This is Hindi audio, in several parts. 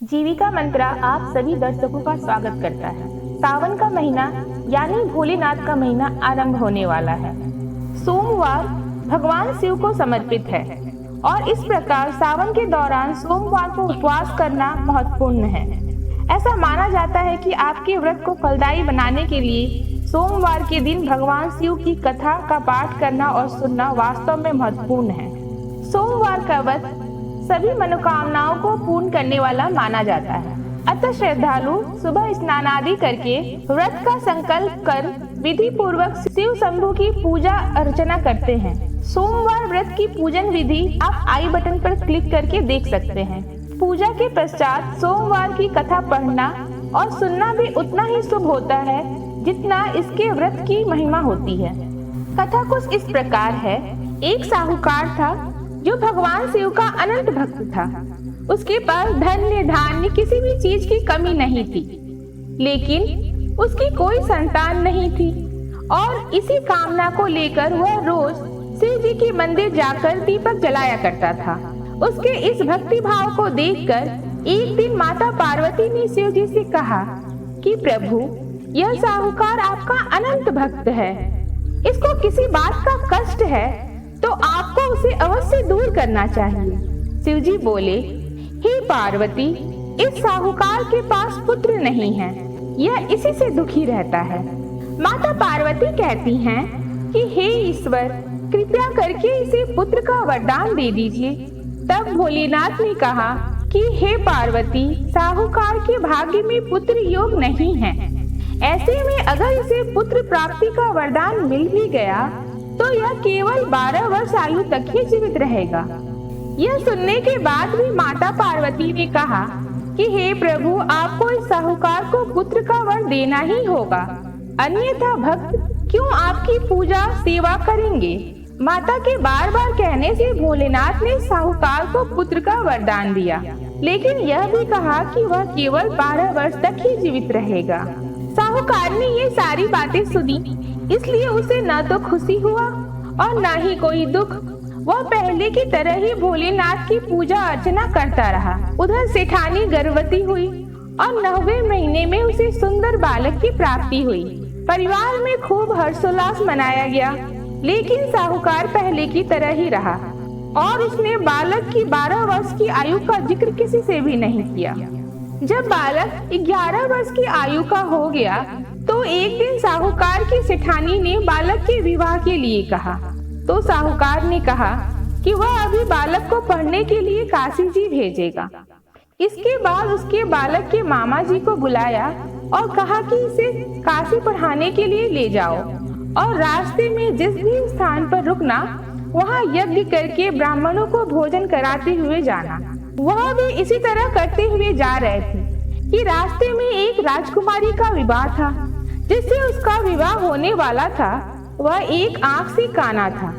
जीविका मंत्रा आप सभी दर्शकों का स्वागत करता है। सावन का महीना यानी भोलेनाथ का महीना आरंभ होने वाला है। सोमवार भगवान शिव को समर्पित है और इस प्रकार सावन के दौरान सोमवार को उपवास करना महत्वपूर्ण है। ऐसा माना जाता है कि आपके व्रत को फलदायी बनाने के लिए सोमवार के दिन भगवान शिव की कथा का पाठ करना और सुनना वास्तव में महत्वपूर्ण है। सोमवार का व्रत सभी मनोकामनाओं को पूर्ण करने वाला माना जाता है। अतः श्रद्धालु सुबह स्नान आदि करके व्रत का संकल्प कर विधि पूर्वक शिव शंभु की पूजा अर्चना करते हैं। सोमवार व्रत की पूजन विधि आप आई बटन पर क्लिक करके देख सकते हैं। पूजा के पश्चात सोमवार की कथा पढ़ना और सुनना भी उतना ही शुभ होता है जितना इसके व्रत की महिमा होती है। कथा कुछ इस प्रकार है। एक साहूकार था जो भगवान शिव का अनंत भक्त था। उसके पास धन्य धान्य किसी भी चीज की कमी नहीं थी, लेकिन उसकी कोई संतान नहीं थी और इसी कामना को लेकर वह रोज शिव जी के मंदिर जाकर दीपक जलाया करता था। उसके इस भक्ति भाव को देखकर एक दिन माता पार्वती ने शिव जी से कहा कि प्रभु, यह साहूकार आपका अनंत भक्त है, इसको किसी बात का कष्ट है तो आपको उसे अवश्य दूर करना चाहिए। शिव जी बोले, हे पार्वती, इस साहूकार के पास पुत्र नहीं है, यह इसी से दुखी रहता है। माता पार्वती कहती हैं कि हे ईश्वर, कृपया करके इसे पुत्र का वरदान दे दीजिए। तब भोलेनाथ ने कहा कि हे पार्वती, साहूकार के भाग्य में पुत्र योग नहीं है। ऐसे में अगर इसे पुत्र प्राप्ति का वरदान मिल भी गया तो यह केवल 12 वर्ष आयु तक ही जीवित रहेगा। यह सुनने के बाद भी माता पार्वती ने कहा कि हे प्रभु, आपको इस साहूकार को पुत्र का वर देना ही होगा, अन्यथा भक्त क्यों आपकी पूजा सेवा करेंगे। माता के बार बार कहने से भोलेनाथ ने साहूकार को पुत्र का वरदान दिया, लेकिन यह भी कहा कि वह केवल 12 वर्ष तक ही जीवित रहेगा। साहूकार ने ये सारी बातें सुनी, इसलिए उसे न तो खुशी हुआ और न ही कोई दुख। वह पहले की तरह ही भोलेनाथ की पूजा अर्चना करता रहा। उधर सेठानी गर्भवती हुई और 9वें महीने में उसे सुंदर बालक की प्राप्ति हुई। परिवार में खूब हर्षोल्लास मनाया गया, लेकिन साहूकार पहले की तरह ही रहा और उसने बालक की 12 वर्ष की आयु का जिक्र किसी से भी नहीं किया। जब बालक 11 वर्ष की आयु का हो गया तो एक दिन साहूकार की सेठानी ने बालक के विवाह के लिए कहा। तो साहूकार ने कहा कि वह अभी बालक को पढ़ने के लिए काशी जी भेजेगा। इसके बाद उसके बालक के मामा जी को बुलाया और कहा कि इसे काशी पढ़ाने के लिए ले जाओ और रास्ते में जिस भी स्थान पर रुकना वहाँ यज्ञ करके ब्राह्मणों को भोजन कराते हुए जाना। वह भी इसी तरह करते हुए जा रहे थे कि रास्ते में एक राजकुमारी का विवाह था। जिससे उसका विवाह होने वाला था वह एक आंख से काना था।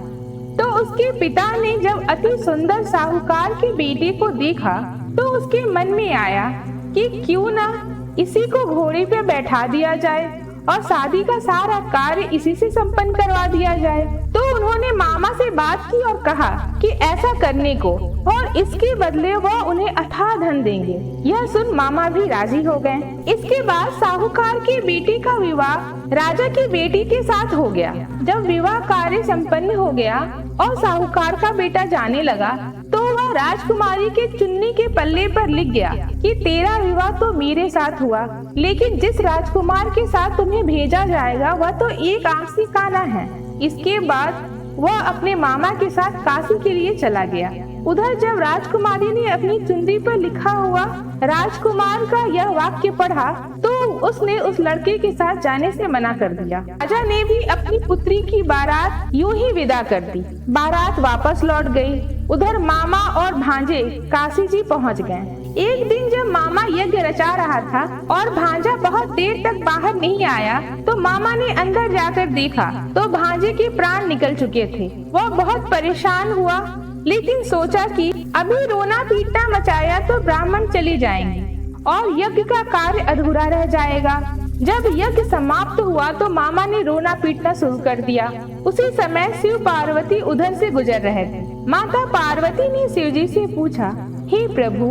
तो उसके पिता ने जब अति सुंदर साहूकार के बेटे को देखा तो उसके मन में आया कि क्यों ना इसी को घोड़े पे बैठा दिया जाए और शादी का सारा कार्य इसी से संपन्न करवा दिया जाए। तो उन्होंने मामा से बात की और कहा कि ऐसा करने को और इसके बदले वह उन्हें अथाह धन देंगे। यह सुन मामा भी राजी हो गए। इसके बाद साहूकार के बेटे का विवाह राजा की बेटी के साथ हो गया। जब विवाह कार्य संपन्न हो गया और साहूकार का बेटा जाने लगा तो वह राजकुमारी के चुन्नी के पल्ले पर लिख गया कि तेरा विवाह तो मेरे साथ हुआ, लेकिन जिस राजकुमार के साथ तुम्हें भेजा जाएगा वह तो एक आंख से काना है। इसके बाद वह अपने मामा के साथ काशी के लिए चला गया। उधर जब राजकुमारी ने अपनी चुनरी पर लिखा हुआ राजकुमार का यह वाक्य पढ़ा तो उसने उस लड़के के साथ जाने से मना कर दिया। राजा ने भी अपनी पुत्री की बारात यूं ही विदा कर दी। बारात वापस लौट गई। उधर मामा और भांजे काशी जी पहुँच गए। एक दिन जब मामा यज्ञ रचा रहा था और भांजा बहुत देर तक बाहर नहीं आया तो मामा ने अंदर जाकर देखा तो भांजे के प्राण निकल चुके थे। वह बहुत परेशान हुआ, लेकिन सोचा कि अभी रोना पीटना मचाया तो ब्राह्मण चले जाएंगे और यज्ञ का कार्य अधूरा रह जाएगा। जब यज्ञ समाप्त हुआ तो मामा ने रोना पीटना शुरू कर दिया। उसी समय शिव पार्वती उधर से गुजर रहे थे। माता पार्वती ने शिव जी से पूछा, हे प्रभु,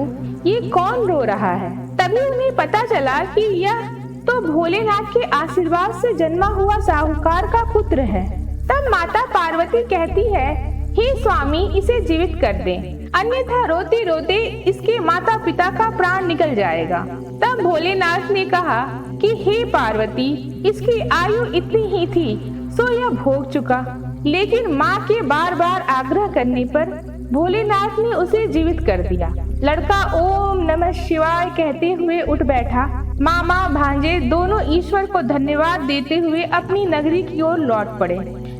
ये कौन रो रहा है। तभी उन्हें पता चला कि यह तो भोलेनाथ के आशीर्वाद से जन्मा हुआ साहूकार का पुत्र है। तब माता पार्वती कहती है, हे स्वामी, इसे जीवित कर दें, अन्यथा रोते रोते इसके माता पिता का प्राण निकल जाएगा। तब भोलेनाथ ने कहा कि हे पार्वती, इसकी आयु इतनी ही थी सो यह भोग चुका। लेकिन माँ के बार बार आग्रह करने पर भोलेनाथ ने उसे जीवित कर दिया। लड़का ओम नमः शिवाय कहते हुए उठ बैठा। मामा भांजे दोनों ईश्वर को धन्यवाद देते हुए अपनी नगरी की ओर लौट पड़े।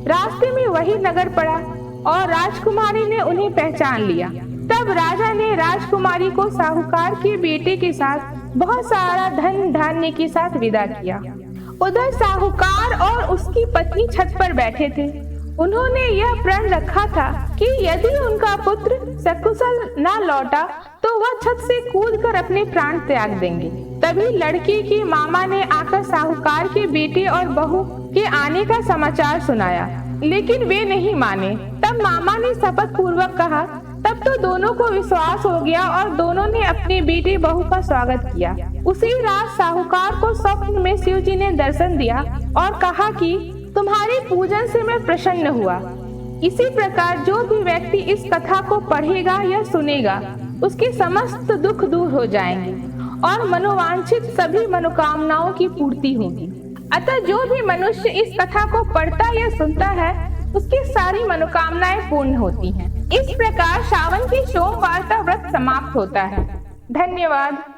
रास्ते में वही नगर पड़ा और राजकुमारी ने उन्हें पहचान लिया। तब राजा ने राजकुमारी को साहूकार के बेटे के साथ बहुत सारा धन धान्य के साथ विदा किया। उधर साहूकार और उसकी पत्नी छत पर बैठे थे। उन्होंने यह प्रण रखा था कि यदि उनका पुत्र सकुशल न लौटा तो वह छत से कूदकर अपने प्राण त्याग देंगे। तभी लड़की के मामा ने आकर साहूकार के बेटे और बहू के आने का समाचार सुनाया, लेकिन वे नहीं माने। तब मामा ने शपथ पूर्वक कहा। तब तो दोनों को विश्वास हो गया और दोनों ने अपने बेटे बहू का स्वागत किया। उसी रात साहूकार को स्वप्न में शिव जी ने दर्शन दिया और कहा कि तुम्हारे पूजन से मैं प्रसन्न हुआ। इसी प्रकार जो भी व्यक्ति इस कथा को पढ़ेगा या सुनेगा उसके समस्त दुख दूर हो जाएंगे और मनोवांछित सभी मनोकामनाओं की पूर्ति होगी। अतः जो भी मनुष्य इस कथा को पढ़ता या सुनता है उसकी सारी मनोकामनाएं पूर्ण होती हैं। इस प्रकार सावन के सोमवार का व्रत समाप्त होता है। धन्यवाद।